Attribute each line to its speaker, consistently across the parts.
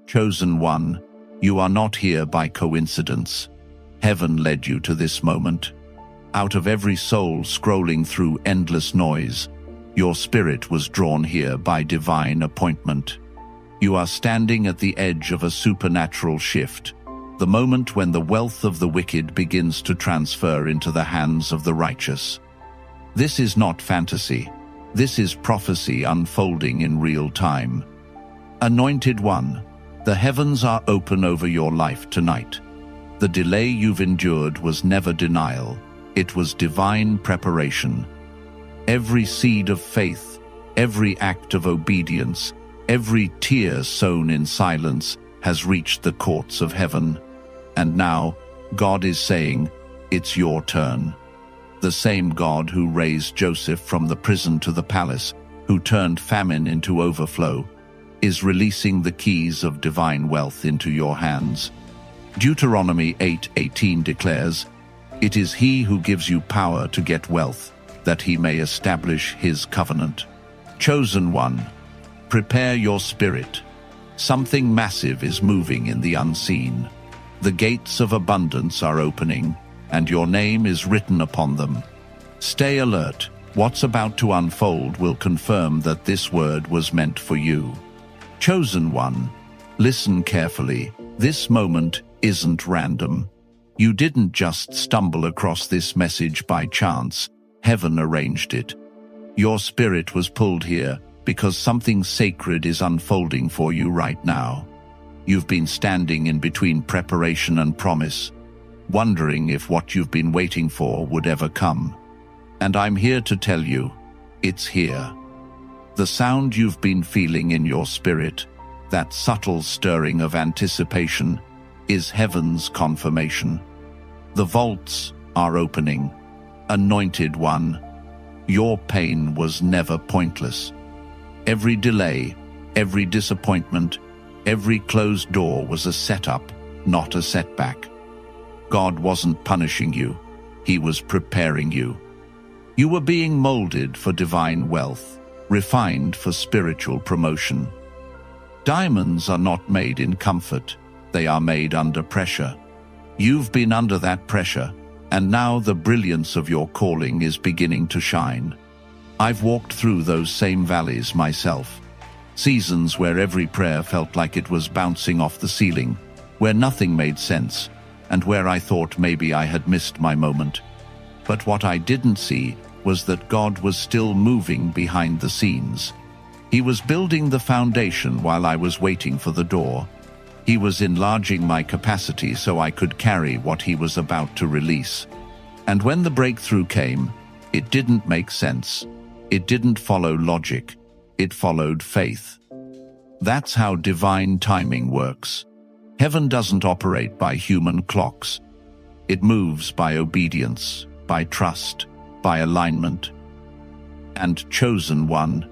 Speaker 1: Chosen one, you are not here by coincidence. Heaven led you to this moment. Out of every soul scrolling through endless noise, your spirit was drawn here by divine appointment. You are standing at the edge of a supernatural shift, the moment when the wealth of the wicked begins to transfer into the hands of the righteous. This is not fantasy. This is prophecy unfolding in real time. Anointed one, the heavens are open over your life tonight. The delay you've endured was never denial. It was divine preparation. Every seed of faith, every act of obedience, every tear sown in silence has reached the courts of heaven. And now, God is saying, it's your turn. The same God who raised Joseph from the prison to the palace, who turned famine into overflow, is releasing the keys of divine wealth into your hands. Deuteronomy 8:18 declares, "It is He who gives you power to get wealth, that He may establish His covenant." Chosen one, prepare your spirit. Something massive is moving in the unseen. The gates of abundance are opening, and your name is written upon them. Stay alert. What's about to unfold will confirm that this word was meant for you. Chosen one, listen carefully. This moment isn't random. You didn't just stumble across this message by chance. Heaven arranged it. Your spirit was pulled here because something sacred is unfolding for you right now. You've been standing in between preparation and promise, wondering if what you've been waiting for would ever come. And I'm here to tell you, it's here. The sound you've been feeling in your spirit, that subtle stirring of anticipation, is heaven's confirmation. The vaults are opening. Anointed one, your pain was never pointless. Every delay, every disappointment, every closed door was a setup, not a setback. God wasn't punishing you. He was preparing you. You were being molded for divine wealth, refined for spiritual promotion. Diamonds are not made in comfort. They are made under pressure. You've been under that pressure, and now the brilliance of your calling is beginning to shine. I've walked through those same valleys myself. Seasons where every prayer felt like it was bouncing off the ceiling, where nothing made sense, and where I thought maybe I had missed my moment. But what I didn't see was that God was still moving behind the scenes. He was building the foundation while I was waiting for the door. He was enlarging my capacity so I could carry what He was about to release. And when the breakthrough came, it didn't make sense. It didn't follow logic. It followed faith. That's how divine timing works. Heaven doesn't operate by human clocks. It moves by obedience, by trust, by alignment. And chosen one,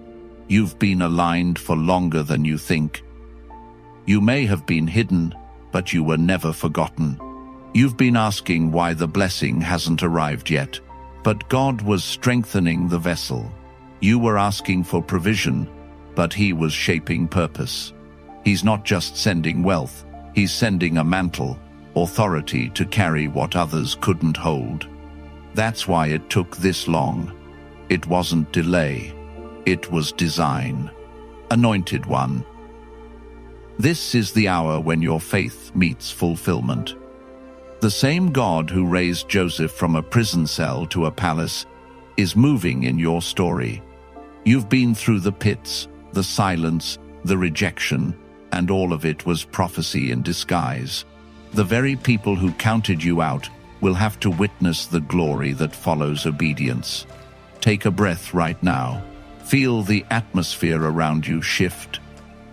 Speaker 1: you've been aligned for longer than you think. You may have been hidden, but you were never forgotten. You've been asking why the blessing hasn't arrived yet, but God was strengthening the vessel. You were asking for provision, but He was shaping purpose. He's not just sending wealth, He's sending a mantle, authority to carry what others couldn't hold. That's why it took this long. It wasn't delay. It was design. Anointed one, this is the hour when your faith meets fulfillment. The same God who raised Joseph from a prison cell to a palace is moving in your story. You've been through the pits, the silence, the rejection, and all of it was prophecy in disguise. The very people who counted you out will have to witness the glory that follows obedience. Take a breath right now. Feel the atmosphere around you shift.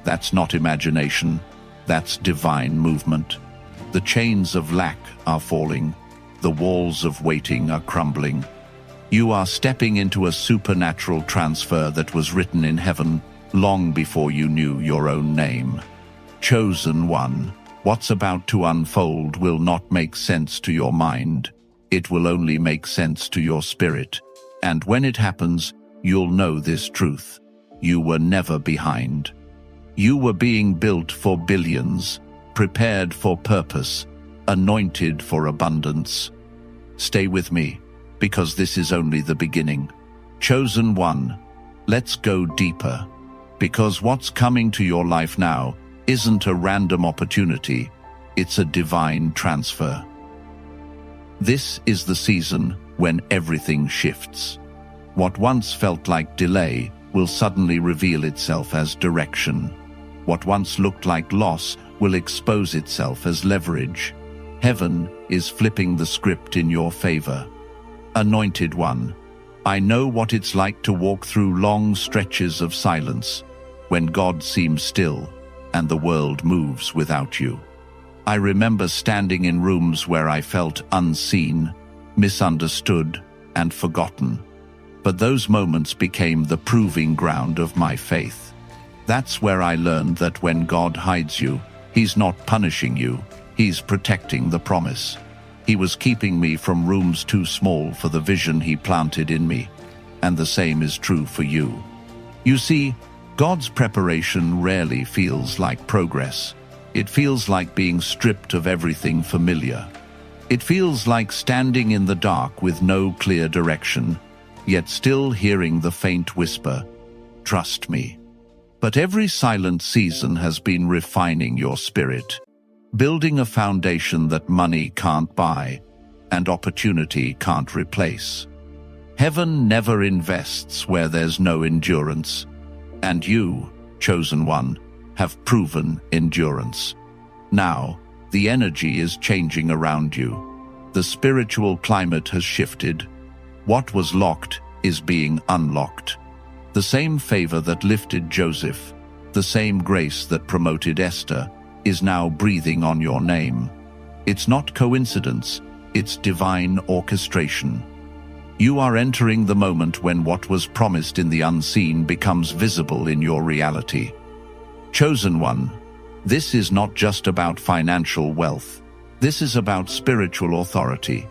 Speaker 1: That's not imagination. That's divine movement. The chains of lack are falling. The walls of waiting are crumbling. You are stepping into a supernatural transfer that was written in heaven long before you knew your own name. Chosen one, what's about to unfold will not make sense to your mind. It will only make sense to your spirit. And when it happens, you'll know this truth. You were never behind. You were being built for billions, prepared for purpose, anointed for abundance. Stay with me, because this is only the beginning. Chosen one, let's go deeper, because what's coming to your life now isn't a random opportunity, it's a divine transfer. This is the season when everything shifts. What once felt like delay will suddenly reveal itself as direction. What once looked like loss will expose itself as leverage. Heaven is flipping the script in your favor. Anointed one, I know what it's like to walk through long stretches of silence, when God seems still and the world moves without you. I remember standing in rooms where I felt unseen, misunderstood, and forgotten. But those moments became the proving ground of my faith. That's where I learned that when God hides you, He's not punishing you, He's protecting the promise. He was keeping me from rooms too small for the vision He planted in me. And the same is true for you. You see, God's preparation rarely feels like progress. It feels like being stripped of everything familiar. It feels like standing in the dark with no clear direction, yet still hearing the faint whisper, "Trust me." But every silent season has been refining your spirit, building a foundation that money can't buy and opportunity can't replace. Heaven never invests where there's no endurance, and you, chosen one, have proven endurance. Now, the energy is changing around you. The spiritual climate has shifted. What was locked is being unlocked. The same favor that lifted Joseph, the same grace that promoted Esther, is now breathing on your name. It's not coincidence, it's divine orchestration. You are entering the moment when what was promised in the unseen becomes visible in your reality. Chosen one, this is not just about financial wealth. This is about spiritual authority.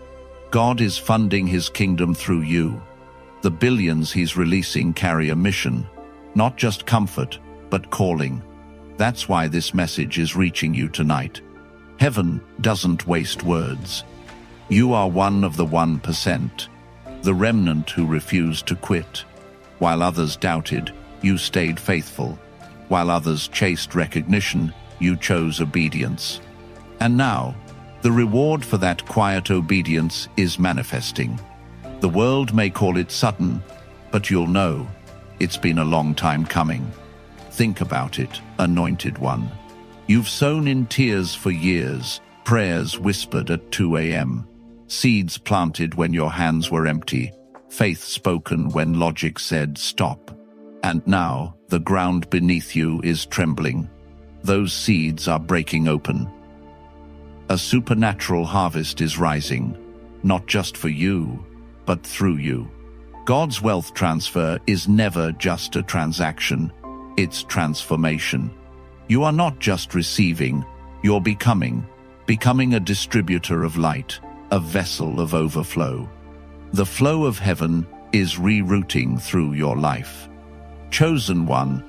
Speaker 1: God is funding His kingdom through you. The billions He's releasing carry a mission, not just comfort, but calling. That's why this message is reaching you tonight. Heaven doesn't waste words. You are one of the 1%, the remnant who refused to quit. While others doubted, you stayed faithful. While others chased recognition, you chose obedience. And now, the reward for that quiet obedience is manifesting. The world may call it sudden, but you'll know it's been a long time coming. Think about it, anointed one. You've sown in tears for years, prayers whispered at 2 a.m., seeds planted when your hands were empty, faith spoken when logic said stop. And now, the ground beneath you is trembling. Those seeds are breaking open. A supernatural harvest is rising, not just for you, but through you. God's wealth transfer is never just a transaction, it's transformation. You are not just receiving, you're becoming a distributor of light, a vessel of overflow. The flow of heaven is rerouting through your life. Chosen one,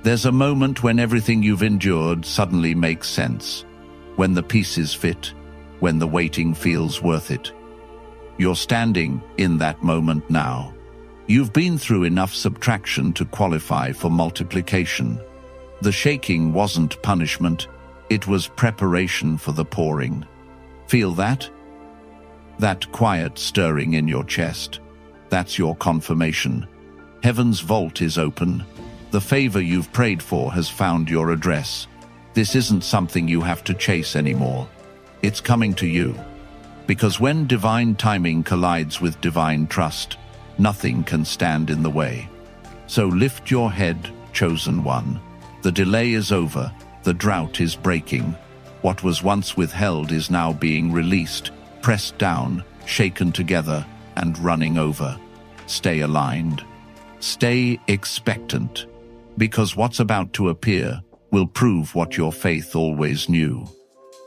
Speaker 1: there's a moment when everything you've endured suddenly makes sense, when the pieces fit, when the waiting feels worth it. You're standing in that moment now. You've been through enough subtraction to qualify for multiplication. The shaking wasn't punishment, it was preparation for the pouring. Feel that? That quiet stirring in your chest. That's your confirmation. Heaven's vault is open. The favor you've prayed for has found your address. This isn't something you have to chase anymore. It's coming to you. Because when divine timing collides with divine trust, nothing can stand in the way. So lift your head, chosen one. The delay is over. The drought is breaking. What was once withheld is now being released, pressed down, shaken together, and running over. Stay aligned. Stay expectant. Because what's about to appear will prove what your faith always knew.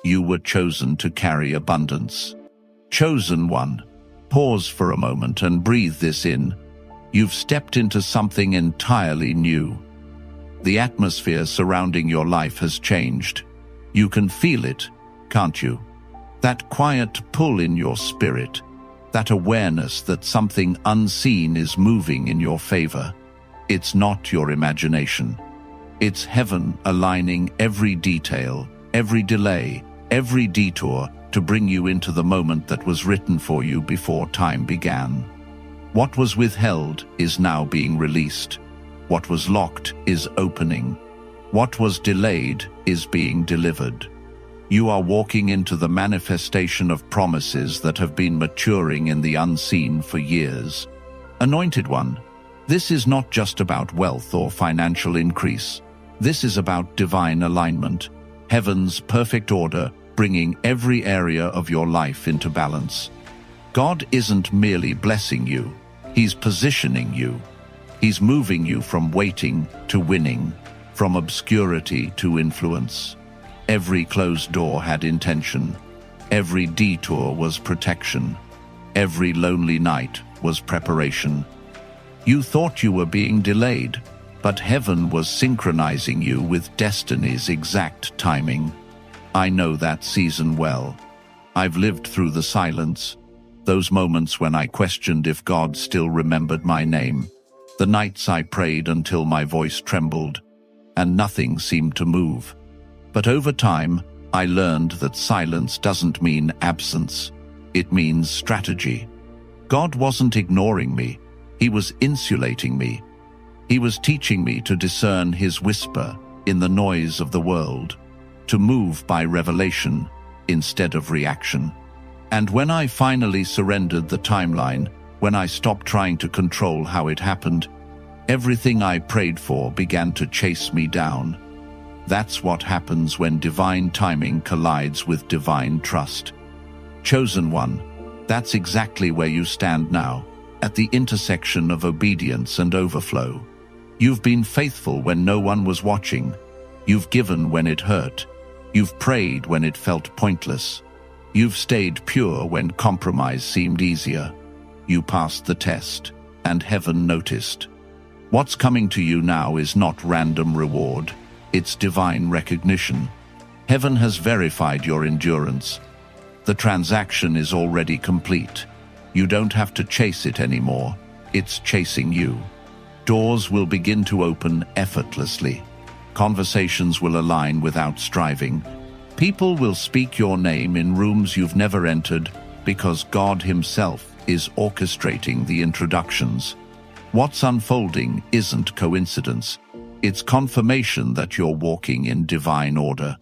Speaker 1: You were chosen to carry abundance. Chosen one, pause for a moment and breathe this in. You've stepped into something entirely new. The atmosphere surrounding your life has changed. You can feel it, can't you? That quiet pull in your spirit, that awareness that something unseen is moving in your favor. It's not your imagination. It's heaven aligning every detail, every delay, every detour to bring you into the moment that was written for you before time began. What was withheld is now being released. What was locked is opening. What was delayed is being delivered. You are walking into the manifestation of promises that have been maturing in the unseen for years. Anointed one, this is not just about wealth or financial increase. This is about divine alignment, heaven's perfect order, bringing every area of your life into balance. God isn't merely blessing you, He's positioning you. He's moving you from waiting to winning, from obscurity to influence. Every closed door had intention. Every detour was protection. Every lonely night was preparation. You thought you were being delayed, but heaven was synchronizing you with destiny's exact timing. I know that season well. I've lived through the silence, those moments when I questioned if God still remembered my name, the nights I prayed until my voice trembled, and nothing seemed to move. But over time, I learned that silence doesn't mean absence. It means strategy. God wasn't ignoring me. He was insulating me. He was teaching me to discern His whisper in the noise of the world, to move by revelation instead of reaction. And when I finally surrendered the timeline, when I stopped trying to control how it happened, everything I prayed for began to chase me down. That's what happens when divine timing collides with divine trust. Chosen one, that's exactly where you stand now, at the intersection of obedience and overflow. You've been faithful when no one was watching. You've given when it hurt. You've prayed when it felt pointless. You've stayed pure when compromise seemed easier. You passed the test, and heaven noticed. What's coming to you now is not random reward. It's divine recognition. Heaven has verified your endurance. The transaction is already complete. You don't have to chase it anymore. It's chasing you. Doors will begin to open effortlessly. Conversations will align without striving. People will speak your name in rooms you've never entered because God Himself is orchestrating the introductions. What's unfolding isn't coincidence. It's confirmation that you're walking in divine order.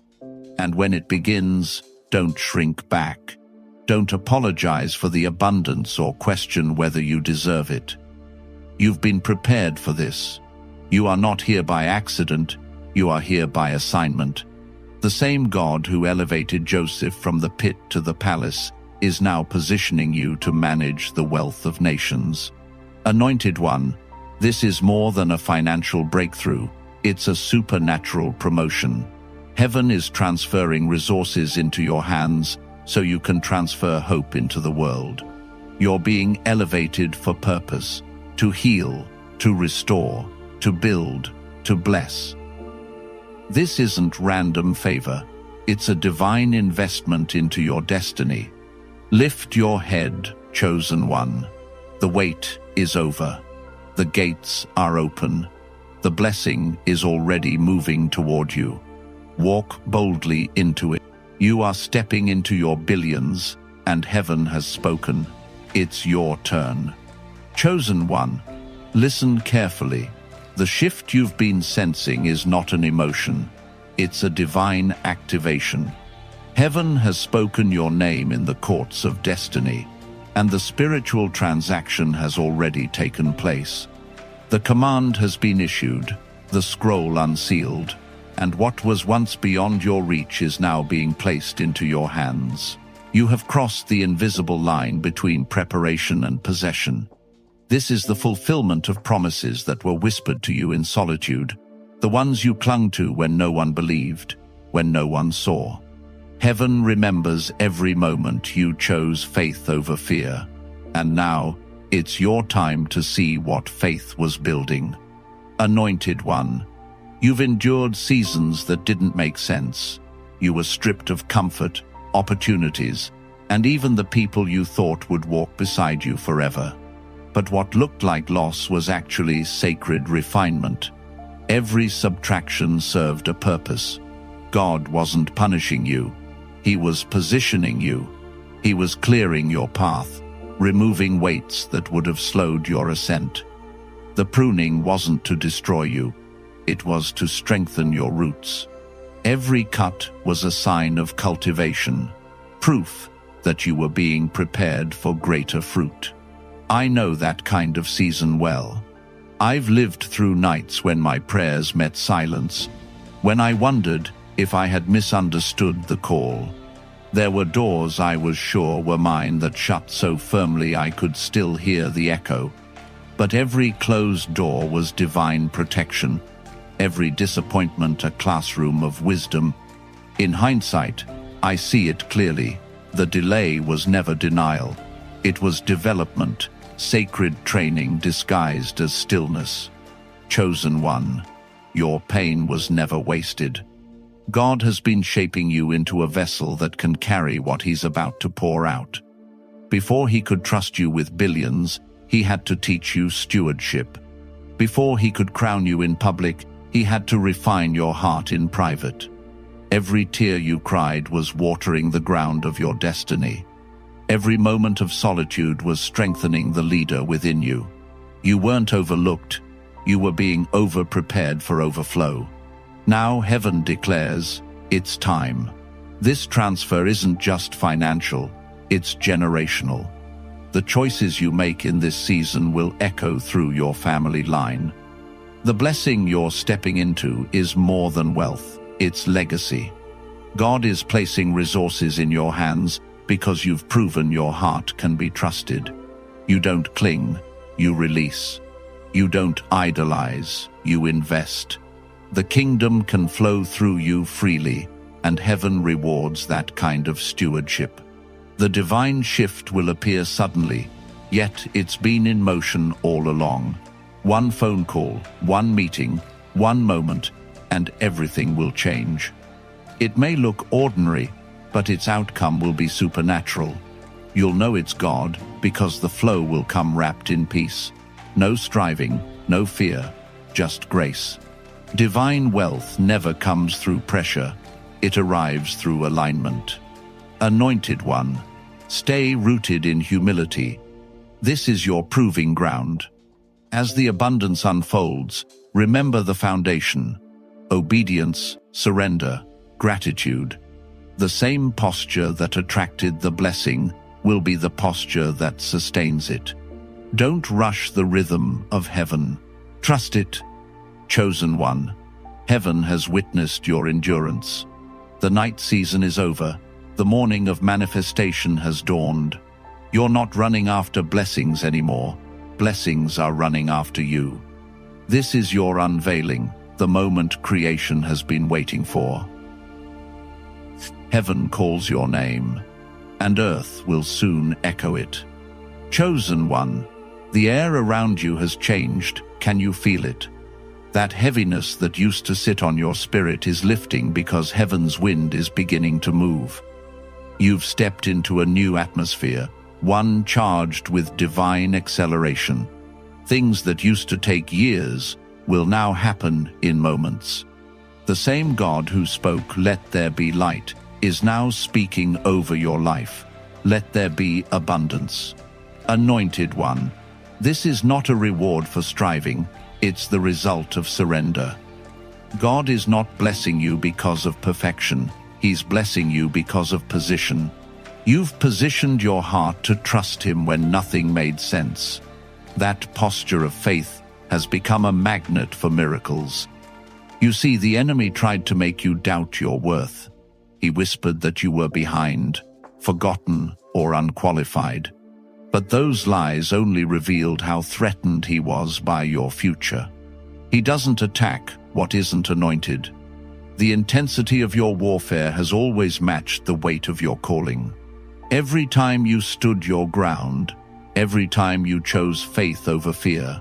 Speaker 1: And when it begins, don't shrink back. Don't apologize for the abundance or question whether you deserve it. You've been prepared for this. You are not here by accident. You are here by assignment. The same God who elevated Joseph from the pit to the palace is now positioning you to manage the wealth of nations. Anointed one, this is more than a financial breakthrough. It's a supernatural promotion. Heaven is transferring resources into your hands so you can transfer hope into the world. You're being elevated for purpose, to heal, to restore, to build, to bless. This isn't random favor. It's a divine investment into your destiny. Lift your head, chosen one. The wait is over. The gates are open. The blessing is already moving toward you. Walk boldly into it. You are stepping into your billions, and heaven has spoken. It's your turn. Chosen one, listen carefully. The shift you've been sensing is not an emotion. It's a divine activation. Heaven has spoken your name in the courts of destiny, and the spiritual transaction has already taken place. The command has been issued, the scroll unsealed, and what was once beyond your reach is now being placed into your hands. You have crossed the invisible line between preparation and possession. This is the fulfillment of promises that were whispered to you in solitude, the ones you clung to when no one believed, when no one saw. Heaven remembers every moment you chose faith over fear, and now it's your time to see what faith was building. Anointed one, You've endured seasons that didn't make sense. You were stripped of comfort, opportunities, and even the people you thought would walk beside you forever. But what looked like loss was actually sacred refinement. Every subtraction served a purpose. God wasn't punishing you. He was positioning you. He was clearing your path, removing weights that would have slowed your ascent. The pruning wasn't to destroy you. It was to strengthen your roots. Every cut was a sign of cultivation, proof that you were being prepared for greater fruit. I know that kind of season well. I've lived through nights when my prayers met silence, when I wondered if I had misunderstood the call. There were doors I was sure were mine that shut so firmly I could still hear the echo. But every closed door was divine protection, every disappointment a classroom of wisdom. In hindsight, I see it clearly. The delay was never denial. It was development, sacred training disguised as stillness. Chosen one, your pain was never wasted. God has been shaping you into a vessel that can carry what He's about to pour out. Before He could trust you with billions, He had to teach you stewardship. Before He could crown you in public, He had to refine your heart in private. Every tear you cried was watering the ground of your destiny. Every moment of solitude was strengthening the leader within you. You weren't overlooked. You were being over-prepared for overflow. Now heaven declares, it's time. This transfer isn't just financial, it's generational. The choices you make in this season will echo through your family line. The blessing you're stepping into is more than wealth, it's legacy. God is placing resources in your hands because you've proven your heart can be trusted. You don't cling, you release. You don't idolize, you invest. The kingdom can flow through you freely, and heaven rewards that kind of stewardship. The divine shift will appear suddenly, yet it's been in motion all along. One phone call, one meeting, one moment, and everything will change. It may look ordinary, but its outcome will be supernatural. You'll know it's God because the flow will come wrapped in peace. No striving, no fear, just grace. Divine wealth never comes through pressure. It arrives through alignment. Anointed one, stay rooted in humility. This is your proving ground. As the abundance unfolds, remember the foundation: obedience, surrender, gratitude. The same posture that attracted the blessing will be the posture that sustains it. Don't rush the rhythm of heaven. Trust it. Chosen one, heaven has witnessed your endurance. The night season is over. The morning of manifestation has dawned. You're not running after blessings anymore. Blessings are running after you. This is your unveiling, the moment creation has been waiting for. Heaven calls your name, and earth will soon echo it. Chosen one, the air around you has changed. Can you feel it? That heaviness that used to sit on your spirit is lifting because heaven's wind is beginning to move. You've stepped into a new atmosphere, one charged with divine acceleration. Things that used to take years will now happen in moments. The same God who spoke, "Let there be light," is now speaking over your life. Let there be abundance. Anointed one, this is not a reward for striving, it's the result of surrender. God is not blessing you because of perfection, He's blessing you because of position. You've positioned your heart to trust Him when nothing made sense. That posture of faith has become a magnet for miracles. You see, the enemy tried to make you doubt your worth. He whispered that you were behind, forgotten, or unqualified. But those lies only revealed how threatened he was by your future. He doesn't attack what isn't anointed. The intensity of your warfare has always matched the weight of your calling. Every time you stood your ground, every time you chose faith over fear,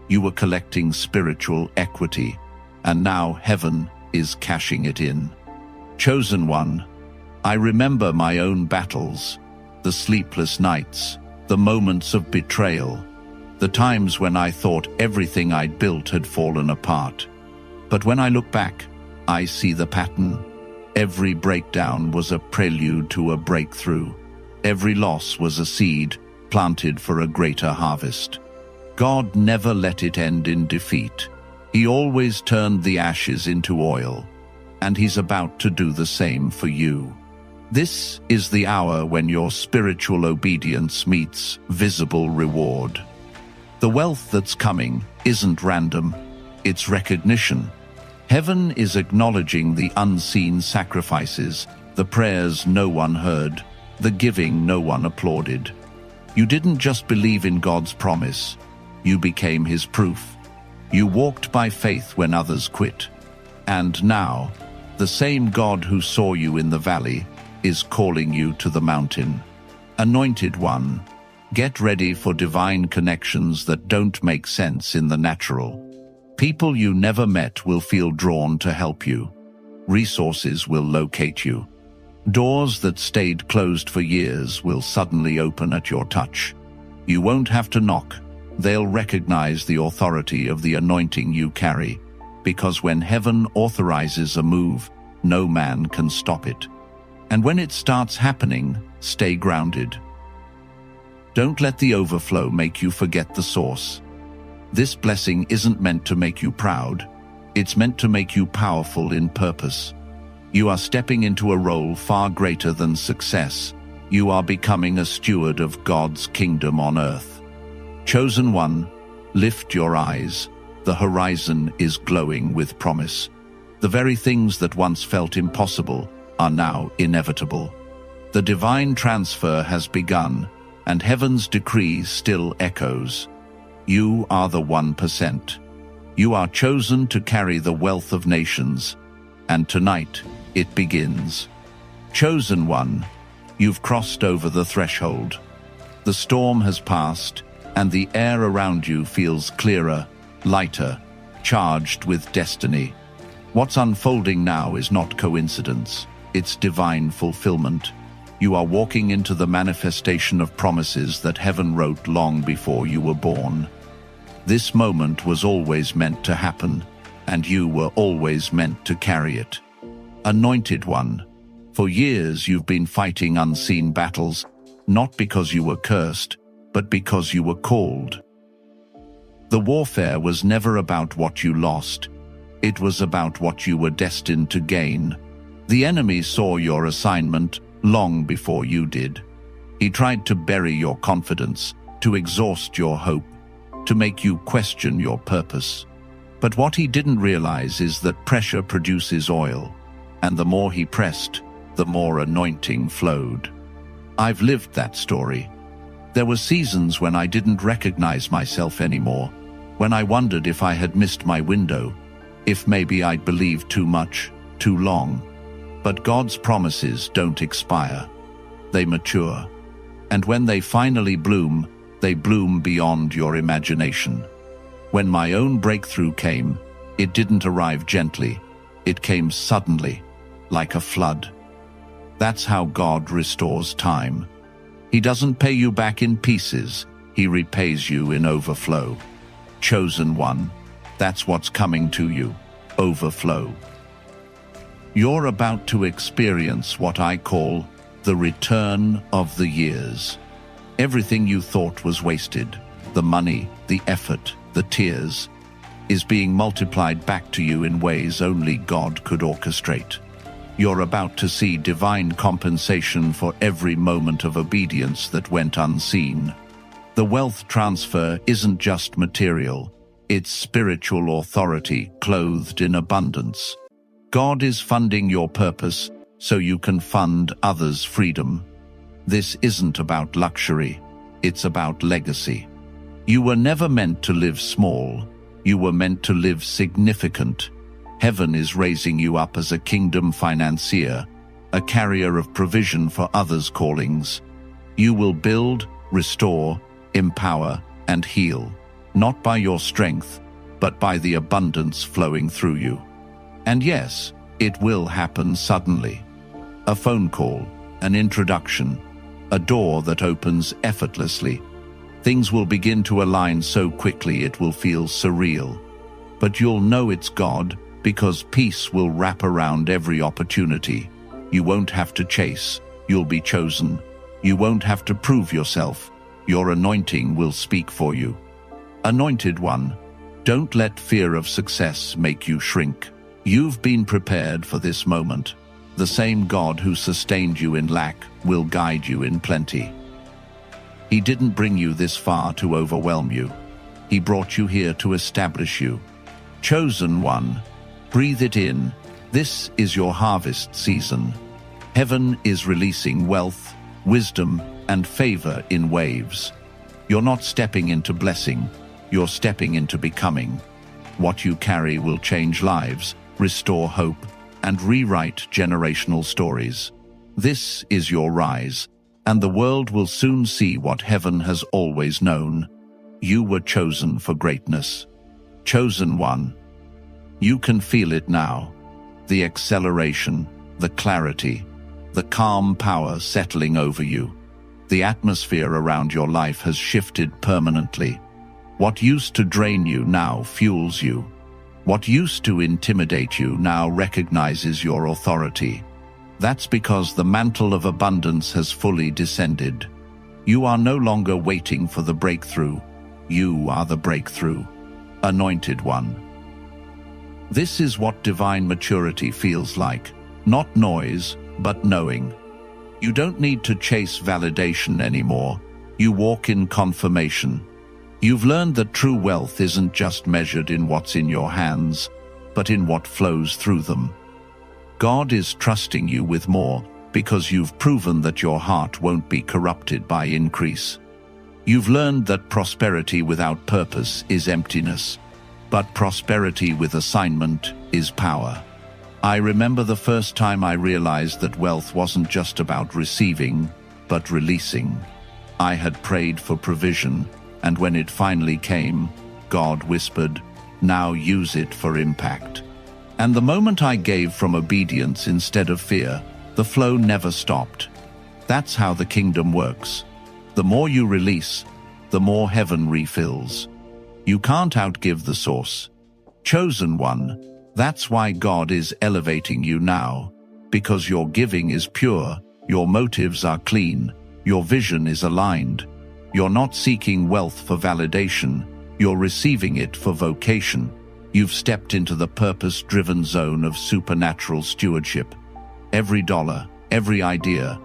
Speaker 1: you were collecting spiritual equity, and now heaven is cashing it in. Chosen one, I remember my own battles, the sleepless nights, the moments of betrayal, the times when I thought everything I'd built had fallen apart. But when I look back, I see the pattern. Every breakdown was a prelude to a breakthrough. Every loss was a seed planted for a greater harvest. God never let it end in defeat. He always turned the ashes into oil, and He's about to do the same for you. This is the hour when your spiritual obedience meets visible reward. The wealth that's coming isn't random, it's recognition. Heaven is acknowledging the unseen sacrifices, the prayers no one heard, the giving no one applauded. You didn't just believe in God's promise, you became His proof. You walked by faith when others quit. And now, the same God who saw you in the valley is calling you to the mountain. Anointed one, get ready for divine connections that don't make sense in the natural. People you never met will feel drawn to help you. Resources will locate you. Doors that stayed closed for years will suddenly open at your touch. You won't have to knock. They'll recognize the authority of the anointing you carry, because when heaven authorizes a move, no man can stop it. And when it starts happening, stay grounded. Don't let the overflow make you forget the source. This blessing isn't meant to make you proud. It's meant to make you powerful in purpose. You are stepping into a role far greater than success. You are becoming a steward of God's kingdom on earth. Chosen one, lift your eyes. The horizon is glowing with promise. The very things that once felt impossible are now inevitable. The divine transfer has begun, and heaven's decree still echoes. You are the 1%. You are chosen to carry the wealth of nations, and tonight it begins. Chosen one, you've crossed over the threshold. The storm has passed, and the air around you feels clearer, lighter, charged with destiny. What's unfolding now is not coincidence, it's divine fulfillment. You are walking into the manifestation of promises that heaven wrote long before you were born. This moment was always meant to happen, and you were always meant to carry it. Anointed one, for years you've been fighting unseen battles, not because you were cursed, but because you were called. The warfare was never about what you lost. It was about what you were destined to gain. The enemy saw your assignment long before you did. He tried to bury your confidence, to exhaust your hope, to make you question your purpose. But what he didn't realize is that pressure produces oil, and the more he pressed, the more anointing flowed. I've lived that story. There were seasons when I didn't recognize myself anymore, when I wondered if I had missed my window, if maybe I'd believed too much, too long. But God's promises don't expire. They mature. And when they finally bloom, they bloom beyond your imagination. When my own breakthrough came, it didn't arrive gently. It came suddenly, like a flood. That's how God restores time. He doesn't pay you back in pieces. He repays you in overflow. Chosen one, that's what's coming to you. Overflow. You're about to experience what I call the return of the years. Everything you thought was wasted, the money, the effort, the tears, is being multiplied back to you in ways only God could orchestrate. You're about to see divine compensation for every moment of obedience that went unseen. The wealth transfer isn't just material, it's spiritual authority clothed in abundance. God is funding your purpose so you can fund others' freedom. This isn't about luxury, it's about legacy. You were never meant to live small, you were meant to live significant. Heaven is raising you up as a kingdom financier, a carrier of provision for others' callings. You will build, restore, empower, and heal, not by your strength, but by the abundance flowing through you. And yes, it will happen suddenly. A phone call, an introduction, a door that opens effortlessly. Things will begin to align so quickly it will feel surreal. But you'll know it's God because peace will wrap around every opportunity. You won't have to chase, you'll be chosen. You won't have to prove yourself. Your anointing will speak for you. Anointed one, don't let fear of success make you shrink. You've been prepared for this moment. The same God who sustained you in lack will guide you in plenty. He didn't bring you this far to overwhelm you. He brought you here to establish you. Chosen one, breathe it in. This is your harvest season. Heaven is releasing wealth, wisdom, and favor in waves. You're not stepping into blessing, you're stepping into becoming. What you carry will change lives, restore hope, and rewrite generational stories. This is your rise, and the world will soon see what heaven has always known. You were chosen for greatness. Chosen one. You can feel it now. The acceleration, the clarity, the calm power settling over you. The atmosphere around your life has shifted permanently. What used to drain you now fuels you. What used to intimidate you now recognizes your authority. That's because the mantle of abundance has fully descended. You are no longer waiting for the breakthrough. You are the breakthrough. Anointed one. This is what divine maturity feels like. Not noise, but knowing. You don't need to chase validation anymore. You walk in confirmation. You've learned that true wealth isn't just measured in what's in your hands, but in what flows through them. God is trusting you with more because you've proven that your heart won't be corrupted by increase. You've learned that prosperity without purpose is emptiness, but prosperity with assignment is power. I remember the first time I realized that wealth wasn't just about receiving, but releasing. I had prayed for provision, and when it finally came, God whispered, "Now use it for impact." And the moment I gave from obedience instead of fear, the flow never stopped. That's how the kingdom works. The more you release, the more heaven refills. You can't outgive the source. Chosen one, that's why God is elevating you now, because your giving is pure, your motives are clean, your vision is aligned. You're not seeking wealth for validation, you're receiving it for vocation. You've stepped into the purpose-driven zone of supernatural stewardship. Every dollar, every idea,